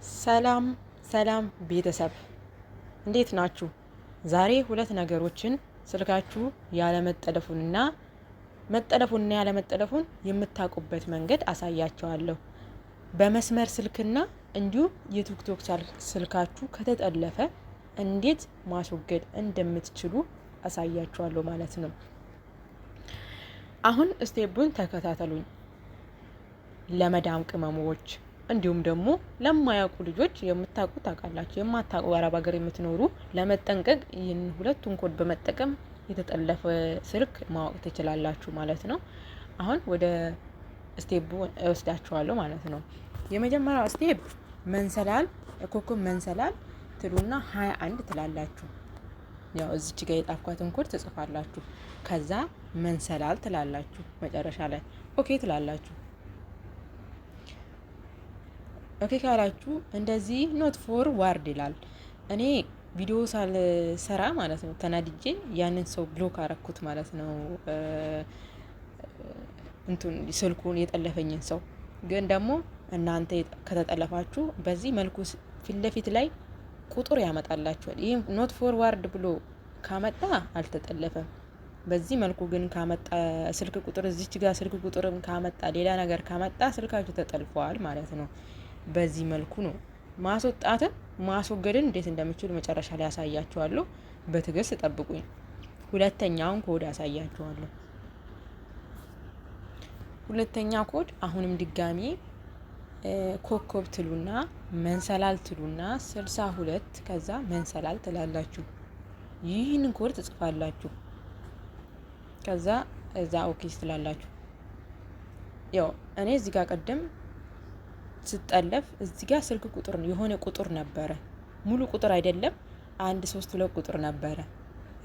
ሰላም ሰላም ቤተሰብ እንዴት ናችሁ? ዛሬ ሁለት ነገሮችን ስልካችሁ ያለመጠለፉንና መጠለፉንና ያለመጠለፉን የምታውቁበት መንገድ አሳያችኋለሁ። በመስመር ስልክና እንዲሁም የቲክቶክ ስልካችሁ ከተጠለፈ እንዴት ማስወገድ እንደምትችሉ አሳያችኋለሁ ማለት ነው። አሁን ስቴፑን ተከታተሉኝ። ለመዳም ቅመሞች እንዲሁም ደግሞ ለማያውቁ ልጆች የምታውቁ ታውቃላችሁ፣ የማታውቁ አረብ ሀገር የምትኖሩ ለመጠንቀቅ ይህን ሁለቱን ኮድ በመጠቀም የተጠለፈ ስልክ ማወቅ ትችላላችሁ ማለት ነው። አሁን ወደ ስቴፕ እወስዳችኋለሁ ማለት ነው። የመጀመሪያው ስቴፕ መንሰላል ኮከብ መንሰላል ትሉና 21 ትላላችሁ። ያው እዚች ጋር የጣፍኳትን ኮድ ትጽፋላችሁ። ከዛ መንሰላል ትላላችሁ። መጨረሻ ላይ ኦኬ ትላላችሁ። ኦኬ ካላችሁ እንደዚህ ኖት ፎር ዋርድ ይላል። እኔ ቪዲዮ ሳልሰራ ማለት ነው ተናድጄ ያንን ሰው ብሎክ አረኩት ማለት ነው። እንትን ስልኩን የጠለፈኝን ሰው ግን ደግሞ እናንተ ከተጠለፋችሁ በዚህ መልኩ ፊት ለፊት ላይ ቁጥር ያመጣላችኋል። ይህ ኖት ፎርዋርድ ብሎ ካመጣ አልተጠለፈም። በዚህ መልኩ ግን ካመጣ ስልክ ቁጥር እዚች ጋር ስልክ ቁጥርም ካመጣ ሌላ ነገር ካመጣ ስልካችሁ ተጠልፈዋል ማለት ነው። በዚህ መልኩ ነው ማስወጣትን ማስወገድን እንዴት እንደምችሉ መጨረሻ ላይ ያሳያችኋለሁ። በትዕግስት ጠብቁኝ። ሁለተኛውን ኮድ ያሳያችኋለሁ። ሁለተኛ ኮድ አሁንም ድጋሚ ኮከብ ትሉና መንሰላል ትሉና 62 ከዛ መንሰላል ትላላችሁ። ይህንን ኮድ ትጽፋላችሁ። ከዛ እዛ ኦኬ ትላላችሁ። ያው እኔ እዚህ ጋር ቀደም ስጠለፍ እዚህ ጋር ስልክ ቁጥር የሆነ ቁጥር ነበረ፣ ሙሉ ቁጥር አይደለም 132 ቁጥር ነበረ።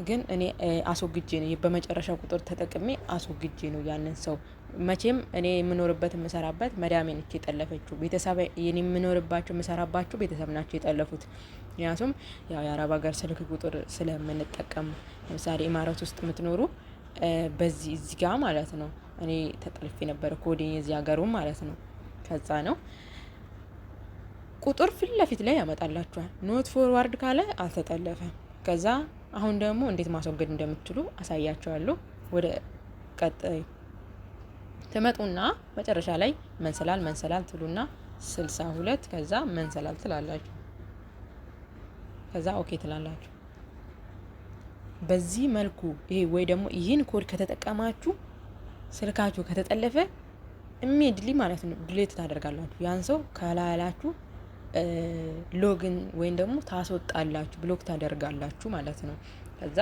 ግን እኔ አስወግጄ ነው በመጨረሻ ቁጥር ተጠቅሜ አስወግጄ ነው ያንን ሰው። መቼም እኔ የምኖርበት የምሰራበት መዳሜ ነች የጠለፈችው። ቤተሰብ የኔ የምኖርባቸው የምሰራባቸው ቤተሰብ ናቸው የጠለፉት። ምክንያቱም ያው የአረብ ሀገር ስልክ ቁጥር ስለምንጠቀም ለምሳሌ ኢማራት ውስጥ የምትኖሩ በዚህ እዚህ ጋር ማለት ነው እኔ ተጠልፌ ነበረ ኮዴ የዚህ ሀገሩ ማለት ነው። ከዛ ነው ቁጥር ፊት ለፊት ላይ ያመጣላችኋል። ኖት ፎርዋርድ ካለ አልተጠለፈም። ከዛ አሁን ደግሞ እንዴት ማስወገድ እንደምትችሉ አሳያችኋለሁ። ወደ ቀጣይ ትመጡና መጨረሻ ላይ መንሰላል መንሰላል ትሉና 62 ከዛ መንሰላል ትላላችሁ። ከዛ ኦኬ ትላላችሁ። በዚህ መልኩ ይሄ ወይ ደግሞ ይህን ኮድ ከተጠቀማችሁ ስልካችሁ ከተጠለፈ ኢሚዲሊ ማለት ነው ድሌት ታደርጋላችሁ። ያን ሰው ካላላችሁ ሎግን ወይም ደግሞ ታስወጣላችሁ፣ ብሎክ ታደርጋላችሁ ማለት ነው። ከዛ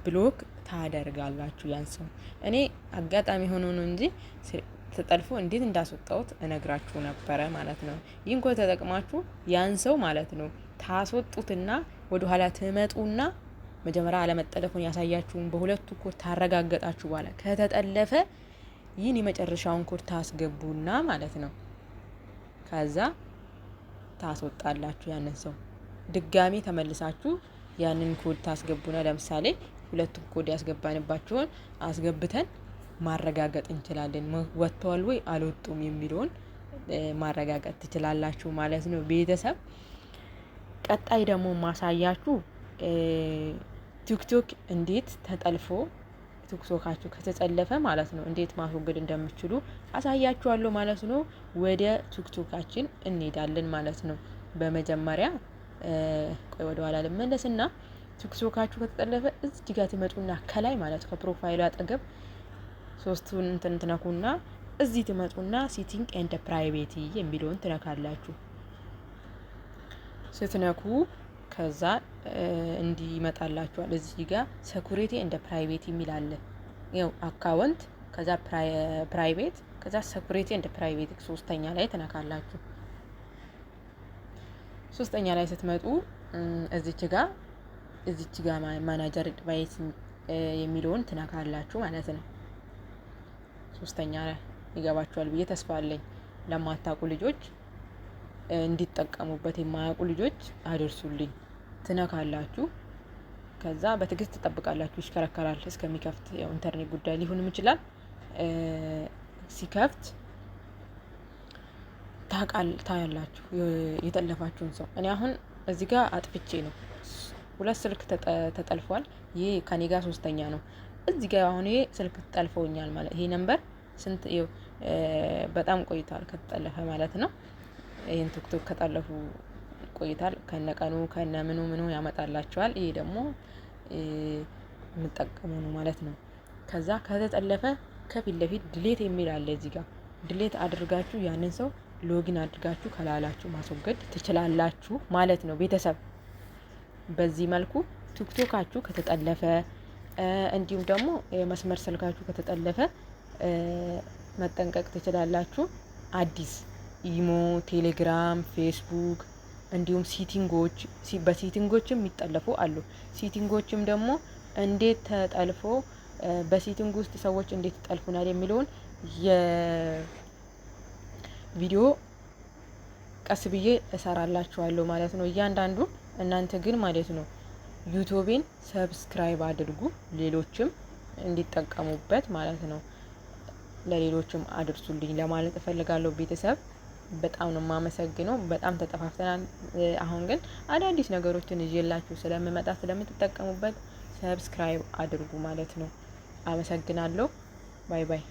ብሎክ ታደርጋላችሁ ያን ሰው። እኔ አጋጣሚ ሆኖ ነው እንጂ ተጠልፎ እንዴት እንዳስወጣሁት እነግራችሁ ነበረ ማለት ነው። ይህን ኮድ ተጠቅማችሁ ያን ሰው ማለት ነው ታስወጡትና ወደ ኋላ ትመጡና መጀመሪያ አለመጠለፉን ያሳያችሁን በሁለቱ ኮድ ታረጋገጣችሁ በኋላ ከተጠለፈ ይህን የመጨረሻውን ኮድ ታስገቡና ማለት ነው ከዛ ታስወጣላችሁ ያንን ሰው። ድጋሚ ተመልሳችሁ ያንን ኮድ ታስገቡና ለምሳሌ ሁለቱም ኮድ ያስገባንባቸውን አስገብተን ማረጋገጥ እንችላለን። ወጥተዋል ወይ አልወጡም የሚለውን ማረጋገጥ ትችላላችሁ ማለት ነው ቤተሰብ። ቀጣይ ደግሞ ማሳያችሁ ቲክቶክ እንዴት ተጠልፎ ቲክቶካችሁ ከተጠለፈ ማለት ነው እንዴት ማስወገድ እንደምትችሉ አሳያችኋለሁ ማለት ነው። ወደ ቲክቶካችን እንሄዳለን ማለት ነው። በመጀመሪያ ቆይ ወደ ኋላ ልመለስና ቲክቶካችሁ ከተጠለፈ እዚህ ጋር ትመጡና ከላይ ማለት ከፕሮፋይሉ አጠገብ ሶስቱን እንትን ትነኩና እዚህ ትመጡና ሴቲንግ ኤንድ ፕራይቬሲ የሚለውን ትነካላችሁ። ስትነኩ ከዛ እንዲመጣላችኋል። እዚህ ጋር ሴኩሪቲ ኤንድ ፕራይቬት የሚል አለ። ያው አካውንት ከዛ ፕራይቬት ከዛ ሴኩሪቲ ኤንድ ፕራይቬት ሶስተኛ ላይ ትነካላችሁ። ሶስተኛ ላይ ስትመጡ እዚች ጋር ማናጀር ዲቫይስ የሚለውን ትነካላችሁ ማለት ነው። ሶስተኛ ላይ ይገባችኋል ብዬ ተስፋ አለኝ። ለማታውቁ ልጆች እንዲጠቀሙበት የማያውቁ ልጆች አድርሱልኝ። ትነካላችሁ። ከዛ በትዕግስት ትጠብቃላችሁ። ይሽከረከራል እስከሚከፍት። ያው ኢንተርኔት ጉዳይ ሊሆንም ይችላል። ሲከፍት ታያላችሁ የጠለፋችሁን ሰው። እኔ አሁን እዚህ ጋር አጥፍቼ ነው 2 ስልክ ተጠልፏል። ይሄ ከኔ ጋር 3ኛ ነው። እዚህ ጋር አሁን ይሄ ስልክ ጠልፈውኛል ማለት ይሄ ነምበር ስንት በጣም ቆይቷል ከተጠለፈ ማለት ነው። ይሄን ቲክቶክ ከጠለፉ ቆይቷል። ከነቀኑ ምኑ ያመጣላችኋል። ይሄ ደግሞ የምጠቀመው ነው ማለት ነው። ከዛ ከተጠለፈ ከፊት ለፊት ድሌት የሚል አለ። እዚህ ጋር ድሌት አድርጋችሁ ያንን ሰው ሎጊን አድርጋችሁ ከላላችሁ ማስወገድ ትችላላችሁ ማለት ነው። ቤተሰብ በዚህ መልኩ ቲክቶካችሁ ከተጠለፈ እንዲሁም ደግሞ የመስመር ስልካችሁ ከተጠለፈ መጠንቀቅ ትችላላችሁ። አዲስ ኢሞ፣ ቴሌግራም፣ ፌስቡክ እንዲሁም ሲቲንጎች በሲቲንጎችም የሚጠለፉ አሉ። ሲቲንጎችም ደግሞ እንዴት ተጠልፎ በሲቲንግ ውስጥ ሰዎች እንዴት ይጠልፉናል የሚለውን የቪዲዮ ቀስ ብዬ እሰራላችኋለሁ ማለት ነው እያንዳንዱ። እናንተ ግን ማለት ነው ዩቲዩብን ሰብስክራይብ አድርጉ፣ ሌሎችም እንዲጠቀሙበት ማለት ነው። ለሌሎችም አድርሱልኝ ለማለት እፈልጋለሁ። ቤተሰብ በጣም ነው የማመሰግነው። በጣም ተጠፋፍተናል። አሁን ግን አዳዲስ ነገሮችን ይዤላችሁ ስለምመጣ ስለምትጠቀሙበት ሰብስክራይብ አድርጉ ማለት ነው። አመሰግናለሁ። ባይ ባይ።